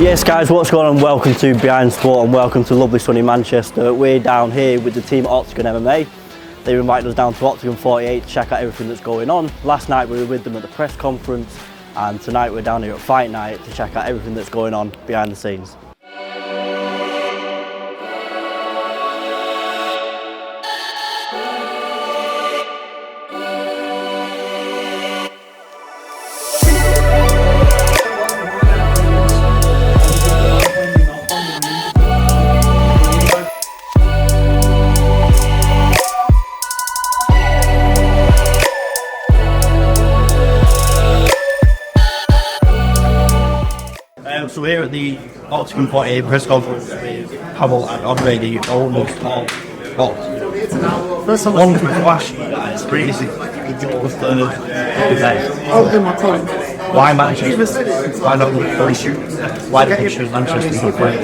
Yes guys, what's going on? Welcome to Behind Sport and welcome to lovely sunny Manchester. We're down here with the team at Oktagon MMA. They invited us down to Oktagon 48 to check out everything that's going on. Last night we were with them at the press conference and tonight we're down here at Fight Night to check out everything that's going on behind the scenes. So we're here at the Oktagon 48 press conference with Pavel and Andre, the owners of Oktagon. First of all, I'm going to ask you guys, crazy, your third event. Why Manchester? Why not Manchester? Why did you choose Manchester to play?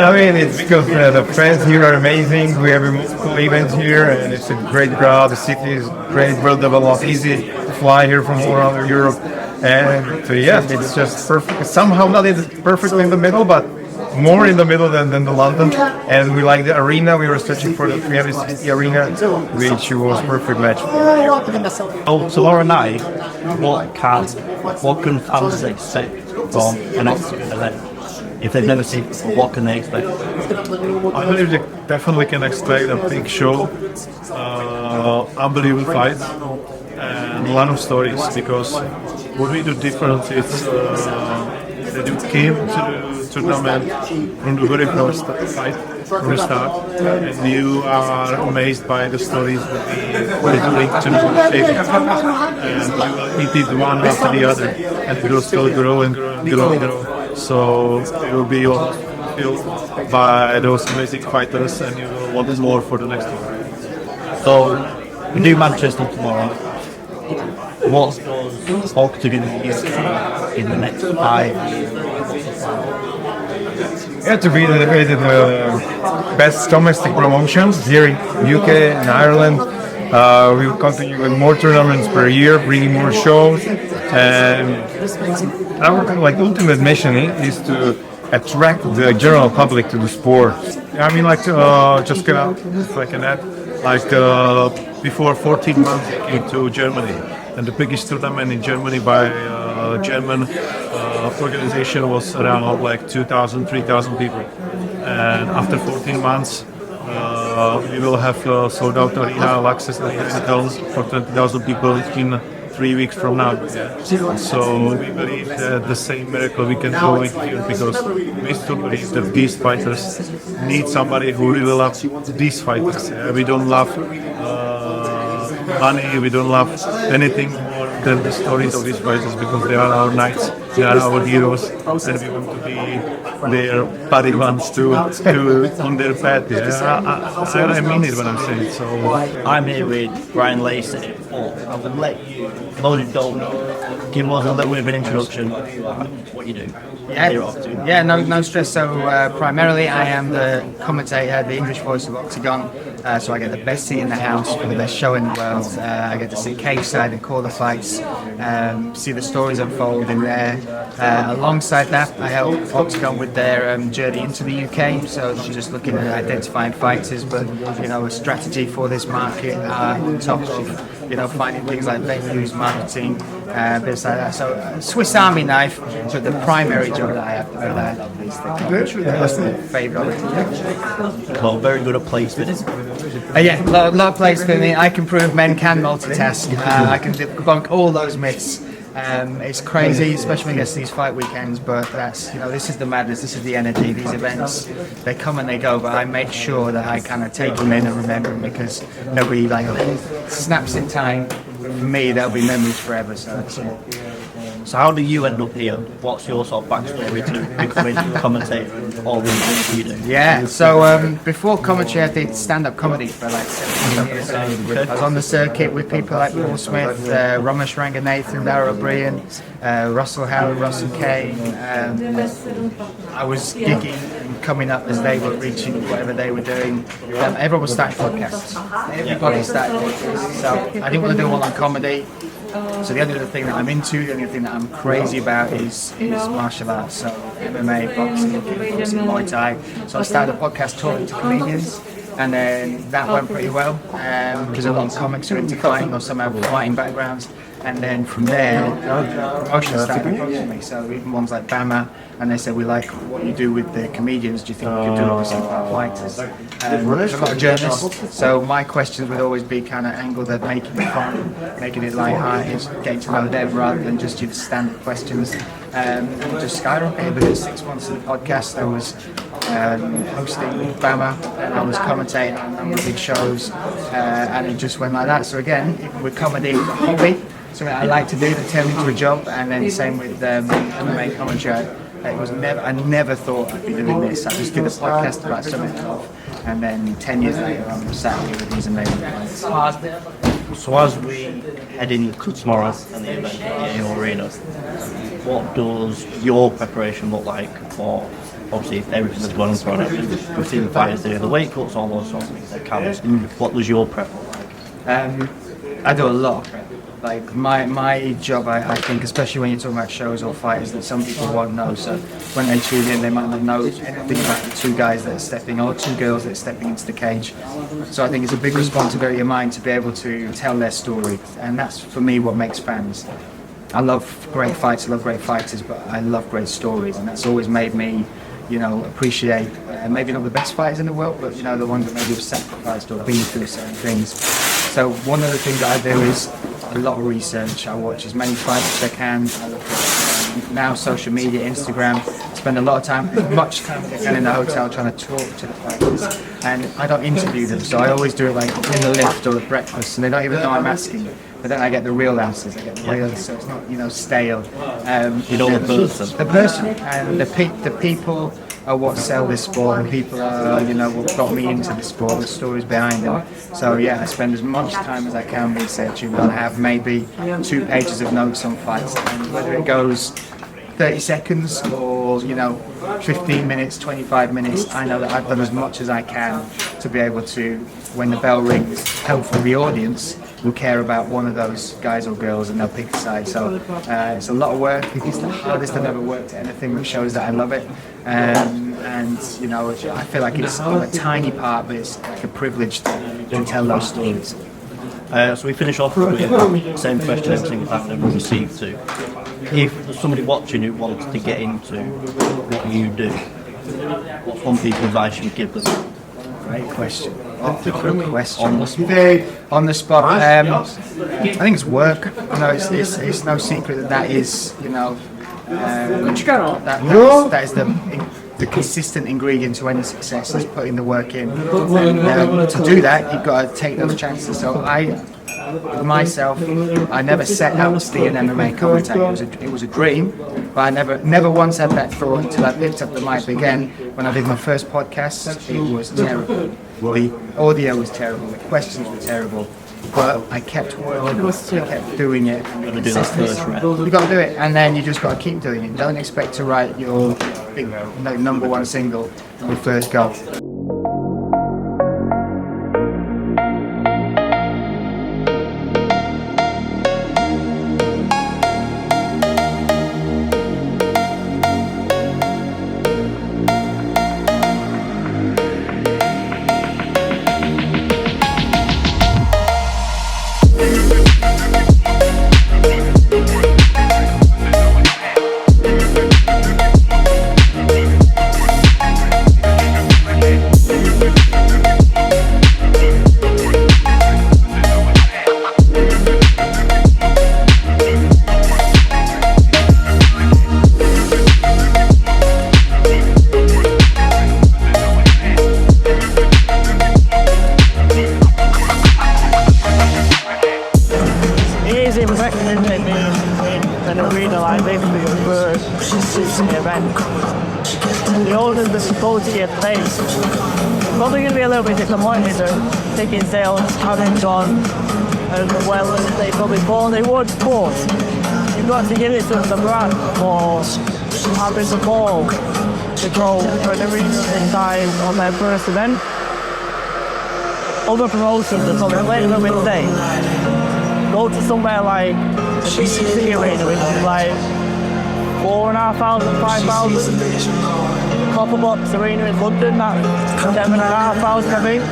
I mean, it's because the fans here are amazing. We have multiple events here, and it's a great crowd. The city is great, well developed, easy to fly here from all around Europe. And so, yeah, it's just perfect. Somehow not perfectly in the middle, but more in the middle than the London. And we like the arena. We were searching for the 360 arena, which was perfect match. So tomorrow night, what can fans expect from an Oktagon event? If they've never seen it before, what can they expect? I believe they definitely can expect a big show, unbelievable fights, and a lot of stories, because what we do different is that you came to the tournament from the very first fight, from the start, and you are amazed by the stories that we link to the table, and you repeat one after the other, and it will still grow and grow and grow and grow. So you will be filled by those amazing fighters, and you will want more for the next one. So we do Manchester tomorrow. What does Oktagon use in the next 5 years? Yeah, to be the best domestic promotions here in UK and Ireland. We will continue with more tournaments per year, bringing more shows, and our ultimate mission is to attract the general public to the sport. I mean, just gonna like an ad, before 14 months I came to Germany, and the biggest tournament in Germany by German organization was around 2,000, 3,000 people, and after 14 months we will have sold out arena, all access hotels for 20,000 people in 3 weeks from now. So we believe that the same miracle we can do here, because we still believe that these fighters need somebody who really loves these fighters. We don't love money, we don't love anything more than the stories of these fighters, because they are our knights, they are our heroes, and we want to be their buddy ones to on their path. I mean it when I'm saying so. I'm here with Brian Lacey. I would let you, those who don't know, give us a little bit of an introduction what you do. Yeah, no stress. So primarily I am the commentator, the English voice of Oktagon. So I get the best seat in the house for the best show in the world. I get to sit cage side and call the fights, see the stories unfold in there. Alongside that, I help Oktagon with their journey into the UK. So not just looking at identifying fighters, but a strategy for this market on top of finding things like venues, marketing, bits like that. So Swiss Army knife, so the primary job that I have to do these things. That's the favourite. Well, very good at placement. Yeah, a lot of place for me. I can prove men can multitask. I can debunk all those myths. It's crazy, especially against these fight weekends, but that's, this is the madness, this is the energy, these events, they come and they go, but I make sure that I kind of take them in and remember them, because they'll be snaps in time. For me, they'll be memories forever, so that's it. So how do you end up here? What's your sort of backstory to becoming a commentator and all the things you do? Yeah, so before commentary I did stand-up comedy for 7 years. I was on the circuit with people like Paul Smith, Ramesh Ranganathan, Darrell O'Brien, Russell Howard, Russell Kane. I was gigging and coming up as they were reaching whatever they were doing. Everyone was starting podcasts. Everybody started podcasts. So I didn't want to do one on comedy. So the only other thing that I'm into, the only thing that I'm crazy about is martial arts. So MMA, boxing, kickboxing, Muay Thai. So I started a podcast talking to comedians. And then that went pretty well because a lot of comics are into fighting or some have fighting backgrounds. And then from there, promotions started approaching me. So even ones like Bama, and they said, we like what you do with the comedians. Do you think you could do something about fighters? There's a lot of journalists. So my questions would always be kind of angled at making it fun, making it light-hearted, getting to know them rather than just your standard questions. And just skyrocketed within 6 months of the podcast. I was hosting Bama, and I was commentating on a number of big shows, and it just went like that. So again, with comedy, it's a hobby, something I like to do that turned into a job, and then same with MMA commentary. I never thought I'd be doing this. I just did a podcast about something else, and then 10 years later, I'm sat here with these amazing clients. So as we head into tomorrow and the event at your arena, what does your preparation look like for, obviously, everything that's going on for it? We've seen the fighters do the weight cuts, all those sorts of things that counts. What does your prep look like? I do a lot of prep. Like my job, I think, especially when you're talking about shows or fighters, that some people won't know. So when they tune in, they might not know anything about the two guys that are stepping, or two girls that are stepping into the cage. So I think it's a big responsibility of mine to be able to tell their story, and that's for me what makes fans. I love great fights, I love great fighters, but I love great stories, and that's always made me, appreciate maybe not the best fighters in the world, but the ones that maybe have sacrificed or been through certain things. So one of the things that I do is a lot of research. I watch as many fights as I can. I look at now social media, Instagram. Spend a lot of time, as much time as I can in the hotel trying to talk to the fighters. And I don't interview them, so I always do it like in the lift or at breakfast, and they don't even know I'm asking. But then I get the real answers. I get the real, so it's not stale. The person and the people are what sell this sport, and people are what got me into the sport, the stories behind them. So yeah, I spend as much time as I can researching. I have maybe 2 pages of notes on fights, and whether it goes 30 seconds or 15 minutes, 25 minutes, I know that I've done as much as I can to be able to, when the bell rings, hopefully the audience will care about one of those guys or girls and they'll pick a side. So it's a lot of work. It's the hardest I've ever worked at anything, which shows that I love it. And I feel like it's a tiny part, but it's like a privilege to tell those stories. So we finish off with the same question every single time that we receive to. If there's somebody watching who wants to get into what you do, what's one piece of advice you would give them? Great question. Good question. On the spot. I think it's work. It's no secret that is that is the consistent ingredient to any success is putting the work in. To do that, you've got to take those chances. So myself, I never set out to be an MMA commentator. It was a dream, but I never once had that thought until I picked up the mic again. When I did my first podcast, it was terrible. The audio was terrible, the questions were terrible, but I kept working, I kept doing it. You've got to do that first, right? You've got to do it, and then you just got to keep doing it. Don't expect to write your big number one single on the first go. An arena like this for your first event. The owners are supposed to get paid. Probably going to be a little bit disappointed that ticket sales haven't gone as well as they probably thought they would, but you've got to give it to the brand for having the ball to go for an arena this time on their first event. Other promotions are probably a little bit late. go to somewhere like the BBC Arena, which is like 4,500, 5,000. Copperbox Arena in London, that's 7,500, I think.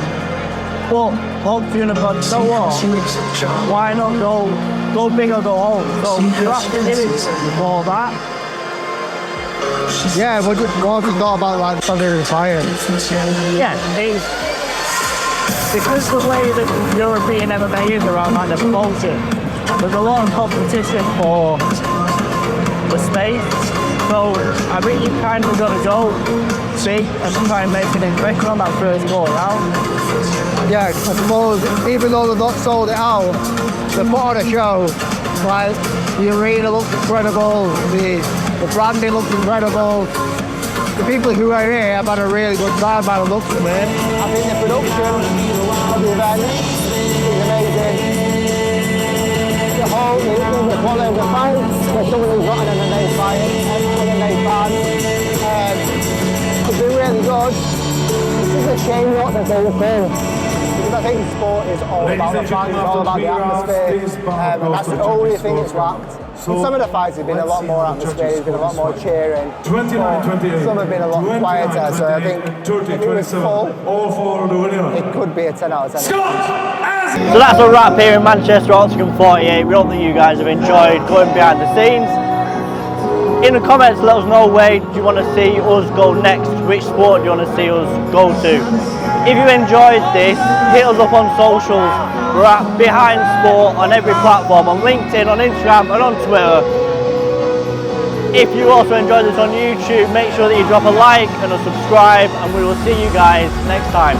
But Octagon have gone, so what? Why not go big or go home? So you have to do it for that. Yeah, what have you thought about like something retired? Yeah, because the way that European MMA is around like the promotion, there's a lot of competition for the space. So I think you kind of got to go big and try and make an impression on that first go around. Yeah, I suppose even though they've not sold it out, they put on a show. Like the arena looks incredible, the branding looks incredible. The people who are here have had a really good time by the looks of it. I think the production of the event is amazing. The whole the quality of the fights, for someone who's not an MMA fight, MMA fan, it's been really good. This is a shame not to go full. Because I think sport is all about the fans, it's all about the atmosphere, and that's the only thing it's lacked. In some of the fights have been a lot more atmosphere, there's been a lot more cheering. Some have been a lot quieter, so I think if it was full, it could be a 10 out of 10. So that's a wrap here in Manchester, Octagon 48. We hope that you guys have enjoyed going behind the scenes. In the comments, let us know where do you want to see us go next, which sport do you want to see us go to. If you enjoyed this, hit us up on socials. We're at Behind Sport on every platform, on LinkedIn, on Instagram and on Twitter. If you also enjoyed this on YouTube, make sure that you drop a like and a subscribe, and we will see you guys next time.